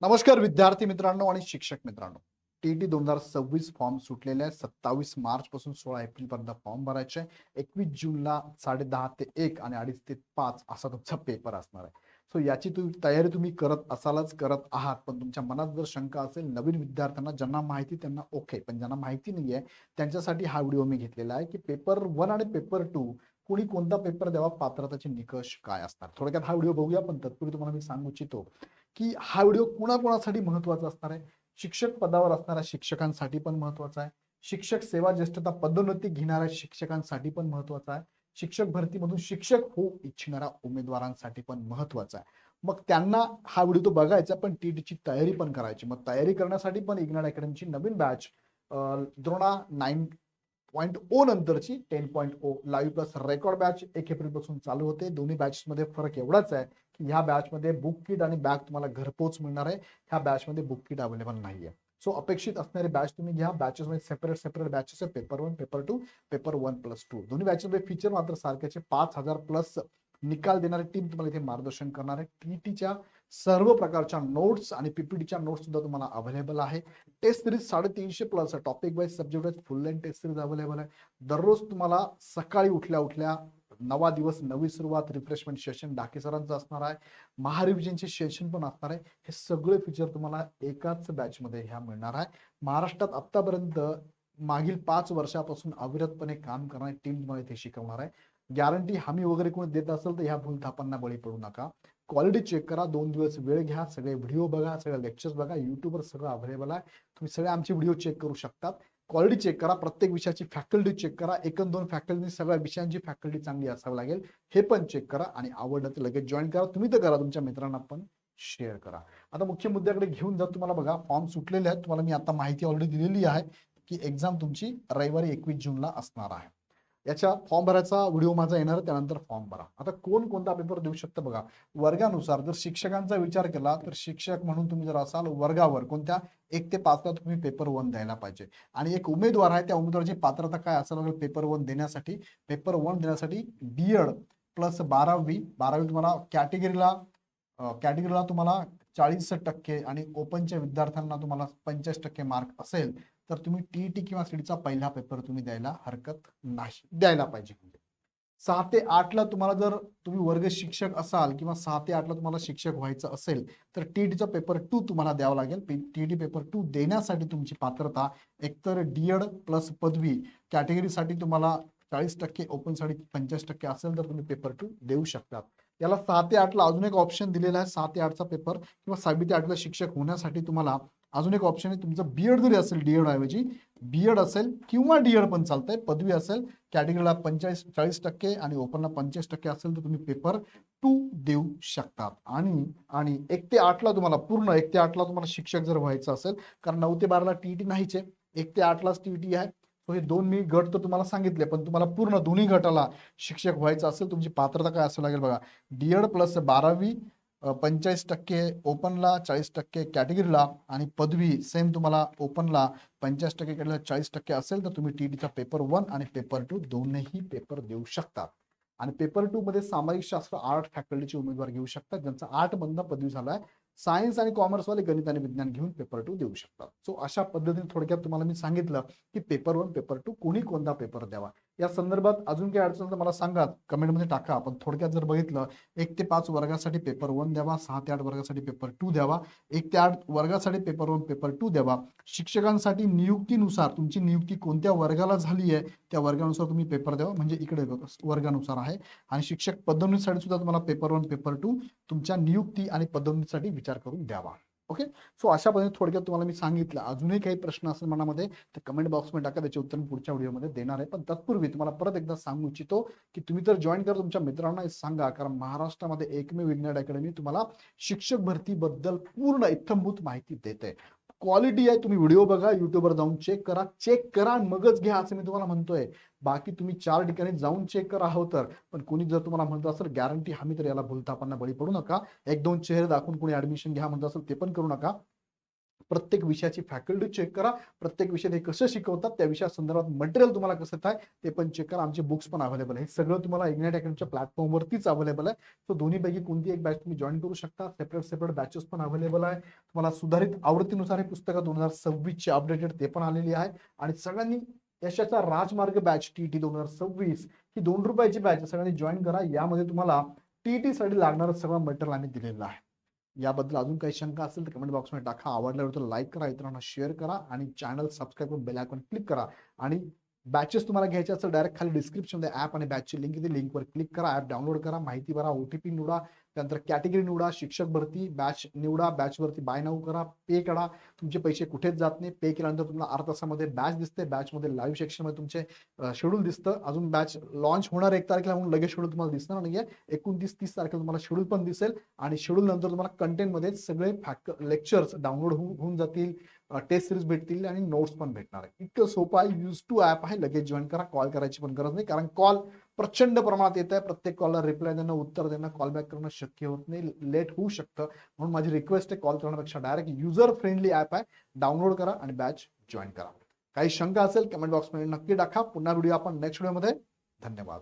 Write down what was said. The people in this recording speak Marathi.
नमस्कार विद्यार्थी मित्रांनो आणि शिक्षक मित्रांनो. टी-ई-टी 2026 फॉर्म सुटलेले आहे. 27 मार्च पासून 16 एप्रिल पर्यंत फॉर्म भरायचे. 21 जूनला 10:30 ते 1 आणि 2:30 ते 5 असा तुमचा पेपर असणार आहे. सो याची तयारी तुम्ही करत असालच, करत आहात. पण तुमच्या मनात जर शंका असेल, नवीन विद्यार्थ्यांना ज्यांना माहिती त्यांना ओके, पण ज्यांना माहिती नाहीये त्यांच्यासाठी हा व्हिडिओ मी घेतलेला आहे, की पेपर 1 आणि पेपर 2 कोणी कोणता पेपर द्यावा, पात्रताचे निकष काय असतात. थोडक्यात हा व्हिडिओ बघूया, पण तत्पूर्वी तुम्हाला मी सांगू इच्छितो की हा व्हिडिओ कुणाकुणासाठी महत्वाचा असणार आहे. शिक्षक पदावर असणाऱ्या शिक्षकांसाठी पण महत्वाचा आहे. शिक्षक सेवा ज्येष्ठता पदोन्नती घेणाऱ्या शिक्षकांसाठी पण महत्वाचा आहे. शिक्षक भरतीमधून शिक्षक होऊ इच्छिणाऱ्या उमेदवारांसाठी पण महत्वाचा आहे. मग त्यांना हा व्हिडिओ तो बघायचा, पण टीटीची तयारी पण करायची. मग तयारी करण्यासाठी पण इग्नाड अकॅडमीची नवीन बॅच द्रोणा 9.0 नंतरची 10.0 live plus record batch 1 April पासून चालू होते. दोन्ही बॅचेस मध्ये फरक एवढाच आहे की ह्या बॅच मध्ये बुक किट आणि बॅग तुम्हाला घरपोच मिळणार आहे. ह्या बॅच मध्ये बुक किट अवेलेबल नाहीये. सो अपेक्षित असणारी बॅच तुम्ही घ्या. बॅचेस मध्ये सेपरेट बॅचेस आहे. पेपर 1, पेपर 2, पेपर 1+2 दोन्ही बॅचेस मध्ये फीचर मात्र सारख्याचे. 5,000 प्लस निकाल देणारी टीम तुम्हाला इथे मार्गदर्शन करणार आहे. टीटीच्या सर्व प्रकारच्या नोट्स आणि पीपीटीच्या नोट्स सुद्धा तुम्हाला अवेलेबल आहे. Test series 350 plus topic wise subject wise full length test series available आहे. दररोज तुम्हाला सकाळी उठल्या उठल्या नवा दिवस नवी सुरुवात रिफ्रेशमेंट सेशन डाके सरांचं असणार आहे. महारिव्हिजनचे सेशन पण असणार आहे. हे सगळे फीचर तुम्हाला एकाच बॅच मध्ये ह्या मिळणार आहे. महाराष्ट्रात आतापर्यंत मागील 5 वर्षापासून अविरतपणे काम करणारी टीम तुम्हाला इथे शिकवणार आहे. गॅरंटी हमी वगैरे कोणी देत असेल तर ह्या भूलथापांना बळी पडू नका. क्वालिटी चेक करा. 2 दिवस वेळ घ्या. सगळे व्हिडिओ बघा, सगळे लेक्चर्स बघा. युट्यूबवर सगळं अवेलेबल आहे. तुम्ही सगळे आमचे व्हिडिओ चेक करू शकतात. क्वालिटी चेक करा. प्रत्येक विषयाची फॅकल्टी चेक करा. 1-2 फॅकल्टी सगळ्या विषयांची फॅकल्टी चांगली असावी लागेल. हे पण चेक करा आणि आवडलं तर लगेच जॉईन करा. तुम्ही तर करा, तुमच्या मित्रांना पण शेअर करा. आता मुख्य मुद्द्याकडे घेऊन जात तुम्हाला बघा, फॉर्म सुटलेले आहेत. तुम्हाला मी आता माहिती ऑलरेडी दिलेली आहे की एक्झाम तुमची रविवारी 21 जूनला असणार आहे. याच्या फॉर्म भरायचा व्हिडिओ माझा येणार, त्यानंतर फॉर्म भरा. आता कोण कोणता पेपर देऊ शकतं बघा. वर्गानुसार जर शिक्षकांचा विचार केला तर शिक्षक म्हणून तुम्ही जर असाल वर्गावर कोणत्या 1 ते 5 ला तुम्ही पेपर 1 द्यायला पाहिजे. आणि एक उमेदवार आहे, त्या उमेदवाराची पात्रता काय असायला लागेल पेपर 1 देण्यासाठी. पेपर 1 देण्यासाठी बीएड प्लस 12वी तुम्हाला कॅटेगरीला तुम्हाला 40% आणि ओपनच्या विद्यार्थ्यांना तुम्हाला 85% मार्क असेल तर तुम्ही टीईटी किंवा सीडीचा पहिला पेपर तुम्ही द्यायला हरकत नाही, द्यायला पाहिजे. 6 ते 8 ला तुम्हाला जर तुम्ही वर्ग शिक्षक असाल किंवा 6 ते 8 ला तुम्हाला शिक्षक व्हायचं असेल तर टीईटीचा पेपर 2 तुम्हाला द्यावा लागेल. टीईटी पेपर 2 देण्यासाठी तुमची पात्रता एकतर डीएड प्लस पदवी कॅटेगरीसाठी तुम्हाला 40%, ओपनसाठी 85% असेल तर तुम्ही पेपर 2 देऊ शकतात. याला 6 ते 8 ला अजून एक ऑप्शन दिलेला आहे. 6 ते 8 चा पेपर किंवा 6वी ते 8 ला शिक्षक होण्यासाठी तुम्हाला अजून एक ऑप्शन आहे. तुमचं बीएड जरी असेल, डीएड ऐवजी बीएड असेल किंवा डीएड पण चालतंय, पदवी असेल कॅटेगरीला 40% आणि ओपनला 85% असेल तर तुम्ही पेपर 2 देऊ शकतात. आणि 1 ते 8 ला तुम्हाला पूर्ण 1 ते 8 ला तुम्हाला शिक्षक जर व्हायचं असेल, कारण 9 ते 12 ला टीईटी नाहीच आहे, 1 ते 8 लाच टीईटी आहे. तो हे 2 मी गट तर तुम्हाला सांगितले, पण तुम्हाला पूर्ण दोन्ही गटाला शिक्षक व्हायचं असेल तुमची पात्रता काय असावी लागेल बघा. डीएड प्लस 12वी 85%, ओपनला 40% कॅटेगरीला आणि पदवी सेम तुम्हाला ओपनला 85% कॅटेगरीला 40% असेल तर तुम्ही टीईटीचा पेपर 1 आणि पेपर 2 दोन्ही पेपर देऊ शकतात. आणि पेपर 2 मध्ये सामाजिक शास्त्र आर्ट फॅकल्टीचे उमेदवार घेऊ शकतात ज्यांचा आर्ट मधनं पदवी झालाय. सायन्स आणि कॉमर्स वाले गणित आणि विज्ञान घेऊन पेपर 2 देऊ शकतात. सो अशा पद्धतीने थोडक्यात तुम्हाला मी सांगितलं की पेपर 1 पेपर 2 कोणी कोणता पेपर द्यावा. या संदर्भात अजून काही अडचण तर मला सांगा, कमेंटमध्ये टाका. आपण थोडक्यात जर बघितलं 1 ते 5 वर्गासाठी पेपर 1 द्यावा, 6 ते 8 वर्गासाठी पेपर 2 द्यावा, 1 ते 8 वर्गासाठी पेपर 1 पेपर 2 द्यावा. शिक्षकांसाठी नियुक्तीनुसार तुमची नियुक्ती कोणत्या वर्गाला झाली आहे त्या वर्गानुसार तुम्ही पेपर द्यावा, म्हणजे इकडे वर्गानुसार आहे. आणि शिक्षक पदोन्नतीसाठी सुद्धा तुम्हाला पेपर 1 पेपर 2 तुमच्या नियुक्ती आणि पदोन्नतीसाठी विचार करून द्यावा. ओके. सो अशा पद्धतीने थोडक्यात तुम्हाला मी सांगितलं. अजूनही काही प्रश्न असेल मनामध्ये तर कमेंट बॉक्समध्ये टाका, त्याचे उत्तर पुढच्या व्हिडिओमध्ये देणार आहे. पण तत्पूर्वी तुम्हाला परत एकदा सांगू इच्छितो की तुम्ही तर जॉईन करा, तुमच्या मित्रांना सांगा, कारण महाराष्ट्रामध्ये एकमेव इग्नाड अकॅडमी तुम्हाला शिक्षक भरतीबद्दल पूर्ण इत्थंभूत माहिती देते. क्वालिटी आहे, तुम्ही व्हिडिओ बघा, युट्यूबवर जाऊन चेक करा आणि मगच घ्या असं मी तुम्हाला म्हणतोय. बाकी तुम्ही 4 ठिकाणी जाऊन चेक करा हो तर, पण कोणी जर तुम्हाला म्हणत असेल गॅरंटी हमी तर याला भूलथापांना बळी पडू नका. 1-2 चेहरे दाखवून कोणी ऍडमिशन घ्या म्हणत असेल ते पण करू नका. प्रत्येक विषयाची फॅकल्टी चेक करा, प्रत्येक विषयात हे कसं शिकवतात, त्या विषयासंदर्भात मटेरियल तुम्हाला कसं येत आहे ते पण चेक करा. आमचे बुक्स पण अवेलेबल आहे. हे सगळं तुम्हाला इग्नाइट अकॅडमीच्या प्लॅटफॉर्मवरतीच अवेलेबल आहे. सो दोन्हीपैकी कोणती एक बॅच तुम्ही जॉईन करू शकता. सेपरेट बॅचेस पण अवेलेबल आहे. तुम्हाला सुधारित आवृत्तीनुसार हे पुस्तकं 2026 अपडेटेड ते पण आलेली आहे. आणि सगळ्यांनी यशाचा राजमार्ग बॅच टीटी 2026 ही ₹2 बॅच सगळ्यांनी जॉईन करा. यामध्ये तुम्हाला टीटी साठी लागणारं सगळं मटेरियल आम्ही दिलेलं आहे. याबद्दल अजून काही शंका असेल तर कमेंट बॉक्समध्ये टाका. आवडल्यावर तर लाईक करा, इतरांना शेअर करा आणि चॅनल सबस्क्राईब करून बेल आयकॉन क्लिक करा. आणि बॅचेस तुम्हाला घ्यायचे असेल डायरेक्ट खाली डिस्क्रिप्शनमध्ये ॲप आणि बॅचची लिंक येते. लिंकवर क्लिक करा, ॲप डाउनलोड करा, माहिती भरा, OTP निवडा, त्यानंतर कॅटेगरी निवडा, शिक्षक भरती बॅच निवडा, बॅचवरती बाय नाऊ करा, पे करा. तुमचे पैसे कुठेच जात नाही. पे केल्यानंतर तुम्हाला अर्ध्या तासामध्ये बॅच दिसते. बॅचमध्ये लाईव्ह सेक्शनमध्ये तुमचे शेड्यूल दिसतं. अजून बॅच लॉन्च होणार 1 तारखेला म्हणून लगेच शेड्यूल तुम्हाला दिसणार नाहीये. 29-30 तारखेला तुम्हाला शेड्यूल पण दिसेल आणि शेड्यूल नंतर तुम्हाला कंटेंटमध्ये सगळे लेक्चर्स डाउनलोड होऊन जातील, टेस्ट सिरीज भेटतील आणि नोट्स पण भेटणार आहे. इतकं सोपं आहे, यूज टू ॲप आहे. लगेच जॉईन करा. कॉल करायची पण गरज नाही, कारण कॉल प्रचंड प्रमाणात येत आहे. प्रत्येक कॉलला रिप्लाय देणं, उत्तर देणं, कॉल बॅक करणं शक्य होत नाही, लेट होऊ शकतं. म्हणून माझी रिक्वेस्ट आहे, कॉल करण्यापेक्षा डायरेक्ट युजर फ्रेंडली ॲप आहे, डाउनलोड करा आणि बॅच जॉईन करा. काही शंका असेल कमेंट बॉक्समध्ये नक्की टाका. पुन्हा व्हिडिओ आपण नेक्स्ट व्हिडिओमध्ये. धन्यवाद.